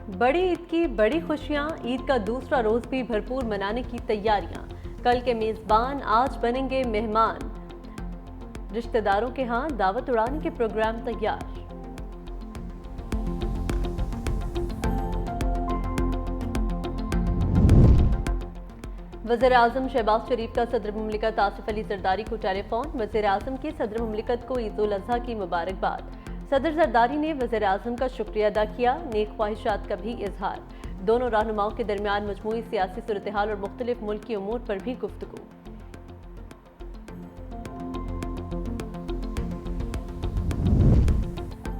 बड़ी ईद की बड़ी खुशियां, ईद का दूसरा रोज भी भरपूर मनाने की तैयारियां। कल के मेजबान आज बनेंगे मेहमान। रिश्तेदारों के यहाँ दावत उड़ाने के प्रोग्राम तैयार। वज़ीर आज़म शहबाज शरीफ का सदर मुमलिकत आसिफ अली जरदारी को टेलीफोन। वज़ीर आज़म की सदर मुमलिकत को ईद उल अज़हा की मुबारकबाद। सदर जरदारी ने वज़ीर आज़म का शुक्रिया अदा किया, नेक ख्वाहिशात का भी इजहार। दोनों रहनुमाओं के दरमियान मजमूई सियासी सूरत-ए-हाल और मुख्तलिफ मुल्की उमूर पर भी गुफ्तगू।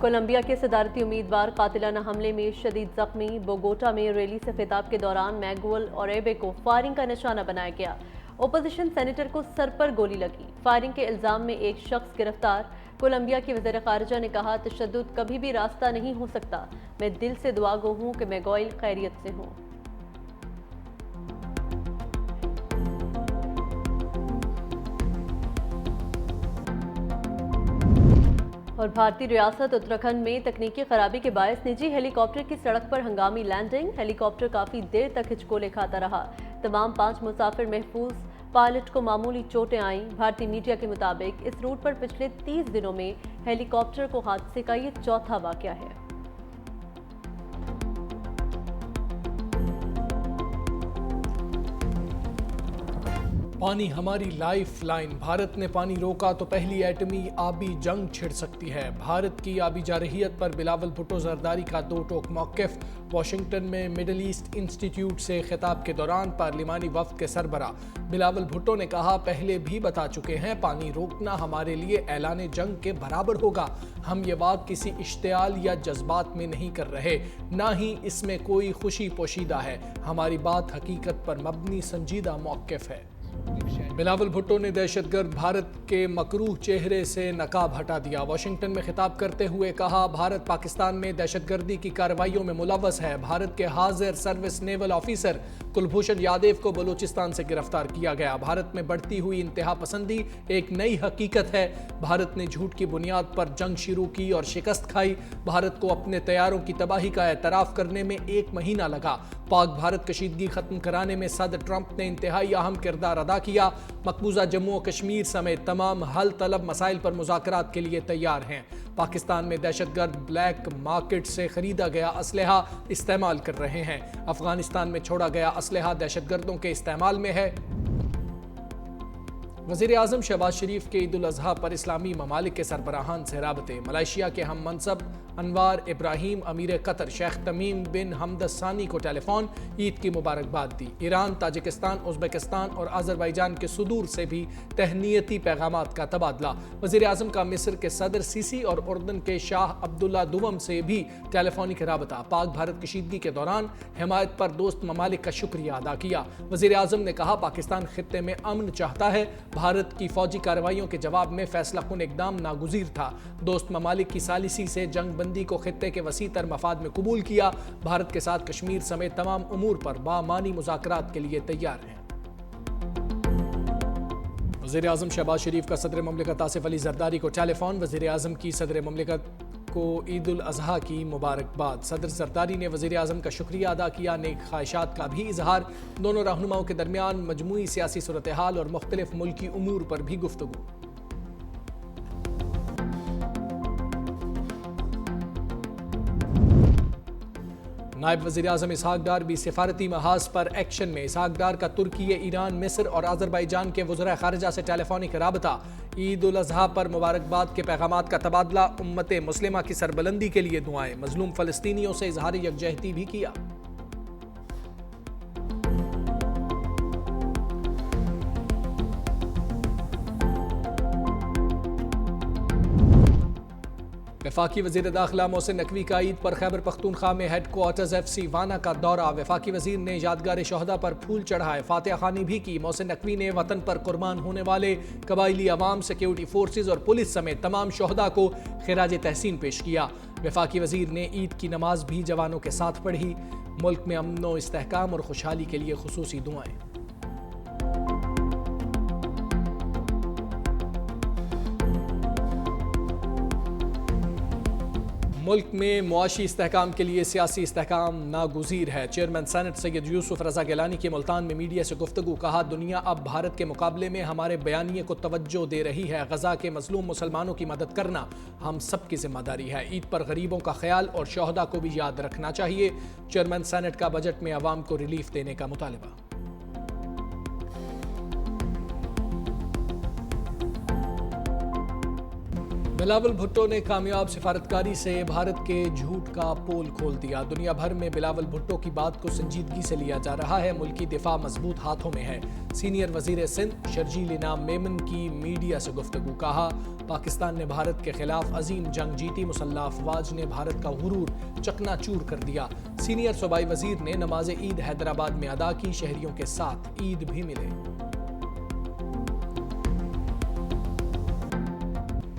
कोलंबिया के सदारती उम्मीदवार कातिलाना हमले में शदीद जख्मी। बोगोटा में रैली से खिताब के दौरान मैगुअल और एबे को फायरिंग का निशाना बनाया गया। ओपोजिशन सेनेटर को सर पर गोली लगी। फायरिंग के इल्जाम में एक शख्स गिरफ्तार। कोलंबिया की वज़ीर ख़ारिजा ने कहा, तशद्दुद कभी भी रास्ता नहीं हो सकता। मैं दिल से दुआ गो हूँ कि मैगुएल खैरियत से हूँ। और भारतीय रियासत उत्तराखंड में तकनीकी खराबी के बायस निजी हेलीकॉप्टर की सड़क पर हंगामी लैंडिंग। हेलीकॉप्टर काफी देर तक हिचकोले खाता रहा। तमाम 5 मुसाफिर महफूज। पायलट को मामूली चोटें आईं। भारतीय मीडिया के मुताबिक इस रूट पर पिछले 30 दिनों में हेलीकॉप्टर को हादसे का ये चौथा वाकया है। पानी हमारी लाइफ लाइन। भारत ने पानी रोका तो पहली एटमी आबी जंग छिड़ सकती है। भारत की आबी जारहियत पर बिलावल भुट्टो जरदारी का दो टोक मौक़िफ़। वाशिंगटन में मिडल ईस्ट इंस्टीट्यूट से खिताब के दौरान पार्लिमानी वफ़द के सरबरा बिलावल भुट्टो ने कहा, पहले भी बता चुके हैं, पानी रोकना हमारे लिए ऐलान जंग के बराबर होगा। हम ये बात किसी इश्तियाल या जज्बात में नहीं कर रहे, ना ही इसमें कोई खुशी पोशीदा है। हमारी बात हकीकत पर मबनी संजीदा मौक़िफ़ है। बिलावल भुट्टो ने दहशतगर्द भारत के मकरूह चेहरे से नकाब हटा दिया। वाशिंगटन में खिताब करते हुए कहा, भारत पाकिस्तान में दहशतगर्दी की कार्रवाइयों में मुलव्वस है। भारत के हाजिर service naval officer Kulbhushan Yadav को बलूचिस्तान से गिरफ्तार किया गया। भारत में बढ़ती हुई इंतहा पसंदी एक नई हकीकत है। भारत ने झूठ की बुनियाद पर जंग शुरू की और शिकस्त खाई। भारत को अपने तैयारों की तबाही का एतराफ़ करने में 1 महीना लगा। पाक भारत कशीदगी खत्म कराने में सदर ट्रंप ने इंतहाई अहम किरदार अदा किया। मकबूजा जम्मू और कश्मीर समेत तमाम हल तलब मसाइल पर मुज़ाकरात के लिए तैयार हैं। पाकिस्तान में दहशतगर्द ब्लैक मार्केट से खरीदा गया असलहा इस्तेमाल कर रहे हैं। अफगानिस्तान में छोड़ा गया असलहा दहशतगर्दों के इस्तेमाल में है। वज़ीर आज़म शहबाज शरीफ के ईद उल अज़हा पर इस्लामी ममालिक के सरबराहान से राबते। मलेशिया के हम मनसब अनवार इब्राहिम अमीर कतर शेख तमीम बिन हमद सानी को टेलीफोन, ईद की मुबारकबाद दी। ईरान, ताजिकिस्तान, उज़्बेकिस्तान और अज़रबैजान के सुदूर से भी तहनीयती पैगामात का तबादला। वज़ीर आज़म का मिस्र के सदर सीसी और उर्दन के शाह अब्दुल्ला दुवम से भी टेलीफोनिक राबता। पाक भारत कशीदगी के दौरान हिमायत पर दोस्त ममालिक का शुक्रिया अदा किया। वज़ीर आज़म ने कहा, पाकिस्तान खित्ते में अमन चाहता है। भारत की फौजी कार्रवाइयों के जवाब में फैसला कुन इकदाम नागुज़ीर था। दोस्त ममालिक की सालिसी से जंग बंदी को खित्ते के वसीतर मफाद में कबूल किया। भारत के साथ कश्मीर समेत तमाम उमूर पर बामानी मुज़ाकरात के लिए तैयार हैं। वज़ीर आज़म शहबाज शरीफ का सदर मुमलिकत आसिफ अली जरदारी को टेलीफोन। वज़ीर आज़म की सदर मुमलिकत को ईद उल अज़हा की मुबारकबाद। सदर जरदारी ने वज़ीर आज़म का शुक्रिया अदा किया, नेक ख्वाहिशात का भी इजहार। दोनों रहनुमाओं के दरमियान मजमूई सियासी सूरत-ए-हाल और मुख्तलिफ मुल्की उमूर पर भी गुफ्तगू। नायब वज़ीर आज़म इसहाक डार भी सिफारती महाज पर एक्शन में। इसहाक डार का तुर्की, ईरान, मिस्र और अज़रबैजान के वज़राए ख़ारिजा से टेलीफोनिक राबता। ईद उल अज़हा पर मुबारकबाद के पैगामात का तबादला। उम्मत मुस्लिमा की सरबलंदी के लिए दुआएं। मज़लूम फ़लस्तीनियों से इज़हार यकजहती भी किया। वफाकी वज़ीर दाखिला मोहसिन नकवी का ईद पर खैबर पख्तूनख्वा में हेड क्वार्टर्स FC वाना का दौरा। वफाकी वज़ीर ने यादगार शहदा पर फूल चढ़ाए, फातिहा खानी भी की। मोहसिन नकवी ने वतन पर कुर्बान होने वाले कबाइली अवाम, सिक्योरिटी फोर्सेज और पुलिस समेत तमाम शहदा को खिराज तहसीन पेश किया। वफाकी वज़ीर ने ईद की नमाज भी जवानों के साथ पढ़ी। मुल्क में अमन व इस्तेहकाम और खुशहाली के लिए खुसूसी दुआएं। ملک میں معاشی استحکام کے لیے سیاسی استحکام ناگزیر ہے۔ چیئرمین سینٹ سید یوسف رضا گیلانی کی ملتان میں میڈیا سے گفتگو۔ کہا دنیا اب بھارت کے مقابلے میں ہمارے بیانیے کو توجہ دے رہی ہے۔ غزہ کے مظلوم مسلمانوں کی مدد کرنا ہم سب کی ذمہ داری ہے۔ عید پر غریبوں کا خیال اور شہداء کو بھی یاد رکھنا چاہیے۔ چیئرمین سینٹ کا بجٹ میں عوام کو ریلیف دینے کا مطالبہ۔ بلاول بھٹو نے کامیاب سفارتکاری سے بھارت کے جھوٹ کا پول کھول دیا۔ دنیا بھر میں بلاول بھٹو کی بات کو سنجیدگی سے لیا جا رہا ہے۔ ملکی دفاع مضبوط ہاتھوں میں ہے۔ سینئر وزیر سندھ شرجیل انعام میمن کی میڈیا سے گفتگو۔ کہا پاکستان نے بھارت کے خلاف عظیم جنگ جیتی، مسلح افواج نے بھارت کا غرور چکنا چور کر دیا۔ سینئر صوبائی وزیر نے نماز عید حیدرآباد میں ادا کی، شہریوں کے ساتھ عید بھی ملے۔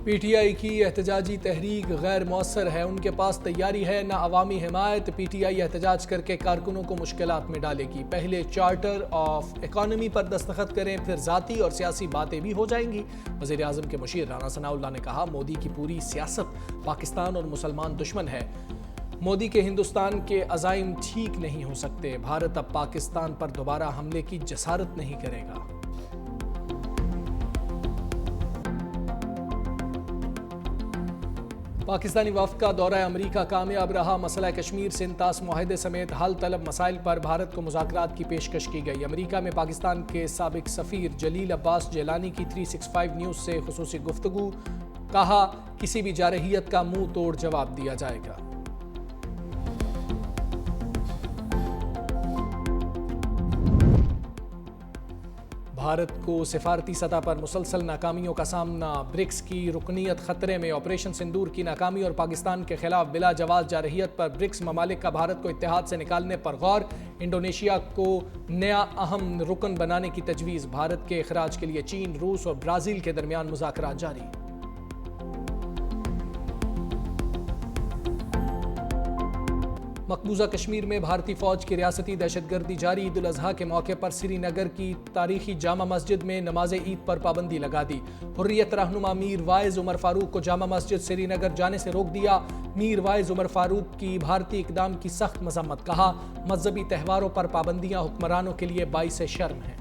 پی ٹی آئی کی احتجاجی تحریک غیر مؤثر ہے، ان کے پاس تیاری ہے نہ عوامی حمایت۔ پی ٹی آئی احتجاج کر کے کارکنوں کو مشکلات میں ڈالے گی۔ پہلے چارٹر آف اکانومی پر دستخط کریں، پھر ذاتی اور سیاسی باتیں بھی ہو جائیں گی۔ وزیر اعظم کے مشیر رانا ثناء اللہ نے کہا مودی کی پوری سیاست پاکستان اور مسلمان دشمن ہے۔ مودی کے ہندوستان کے عزائم ٹھیک نہیں ہو سکتے۔ بھارت اب پاکستان پر دوبارہ حملے کی جسارت نہیں کرے گا۔ پاکستانی وفد کا دورہ امریکہ کامیاب رہا۔ مسئلہ کشمیر سے انطاس معاہدے سمیت حل طلب مسائل پر بھارت کو مذاکرات کی پیشکش کی گئی۔ امریکہ میں پاکستان کے سابق سفیر جلیل عباس جیلانی کی 365 نیوز سے خصوصی گفتگو۔ کہا کسی بھی جارحیت کا منہ توڑ جواب دیا جائے گا۔ بھارت کو سفارتی سطح پر مسلسل ناکامیوں کا سامنا۔ برکس کی رکنیت خطرے میں۔ آپریشن سندور کی ناکامی اور پاکستان کے خلاف بلا جواز جارحیت پر برکس ممالک کا بھارت کو اتحاد سے نکالنے پر غور۔ انڈونیشیا کو نیا اہم رکن بنانے کی تجویز۔ بھارت کے اخراج کے لیے چین، روس اور برازیل کے درمیان مذاکرات جاری۔ مقبوضہ کشمیر میں بھارتی فوج کی ریاستی دہشت گردی جاری۔ عید الاضحیٰ کے موقع پر سری نگر کی تاریخی جامع مسجد میں نماز عید پر پابندی لگا دی۔ حریت رہنما میر وائز عمر فاروق کو جامع مسجد سری نگر جانے سے روک دیا۔ میر وائز عمر فاروق کی بھارتی اقدام کی سخت مذمت۔ کہا مذہبی تہواروں پر پابندیاں حکمرانوں کے لیے باعث شرم ہیں۔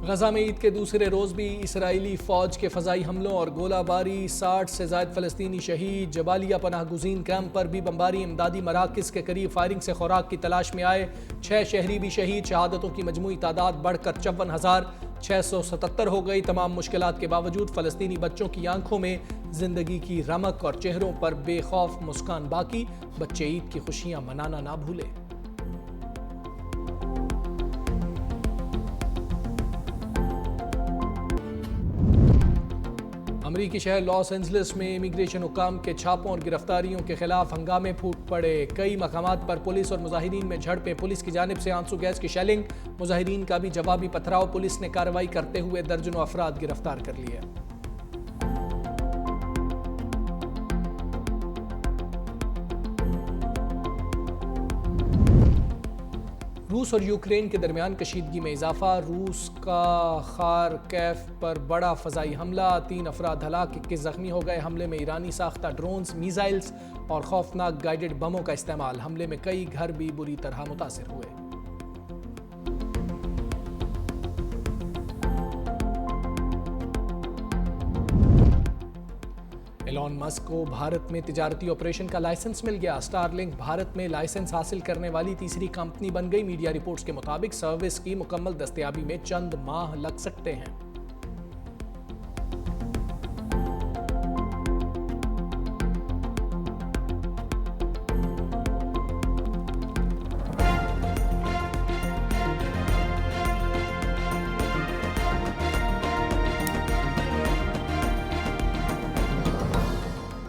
غزہ میں عید کے دوسرے روز بھی اسرائیلی فوج کے فضائی حملوں اور گولہ باری، 60 سے زائد فلسطینی شہید۔ جبالیہ پناہ گزین کیمپ پر بھی بمباری، امدادی مراکز کے قریب فائرنگ سے خوراک کی تلاش میں آئے 6 شہری بھی شہید۔ شہادتوں کی مجموعی تعداد بڑھ کر 54,677 ہو گئی۔ تمام مشکلات کے باوجود فلسطینی بچوں کی آنکھوں میں زندگی کی رمق اور چہروں پر بے خوف مسکان باقی۔ بچے عید کی خوشیاں منانا نہ بھولے۔ امریکی شہر لاس اینجلس میں امیگریشن حکام کے چھاپوں اور گرفتاریوں کے خلاف ہنگامے پھوٹ پڑے۔ کئی مقامات پر پولیس اور مظاہرین میں جھڑپیں، پولیس کی جانب سے آنسو گیس کی شیلنگ، مظاہرین کا بھی جوابی پتھراؤ۔ پولیس نے کارروائی کرتے ہوئے درجنوں افراد گرفتار کر لیے۔ روس اور یوکرین کے درمیان کشیدگی میں اضافہ۔ روس کا خارکیف پر بڑا فضائی حملہ، 3 افراد ہلاک، 21 زخمی ہو گئے۔ حملے میں ایرانی ساختہ ڈرونز، میزائلز اور خوفناک گائیڈڈ بموں کا استعمال۔ حملے میں کئی گھر بھی بری طرح متاثر ہوئے۔ ایلون مسک کو بھارت میں تجارتی آپریشن کا لائسنس مل گیا۔ اسٹار لنک بھارت میں لائسنس حاصل کرنے والی تیسری کمپنی بن گئی۔ میڈیا رپورٹس کے مطابق سروس کی مکمل دستیابی میں چند ماہ لگ سکتے ہیں۔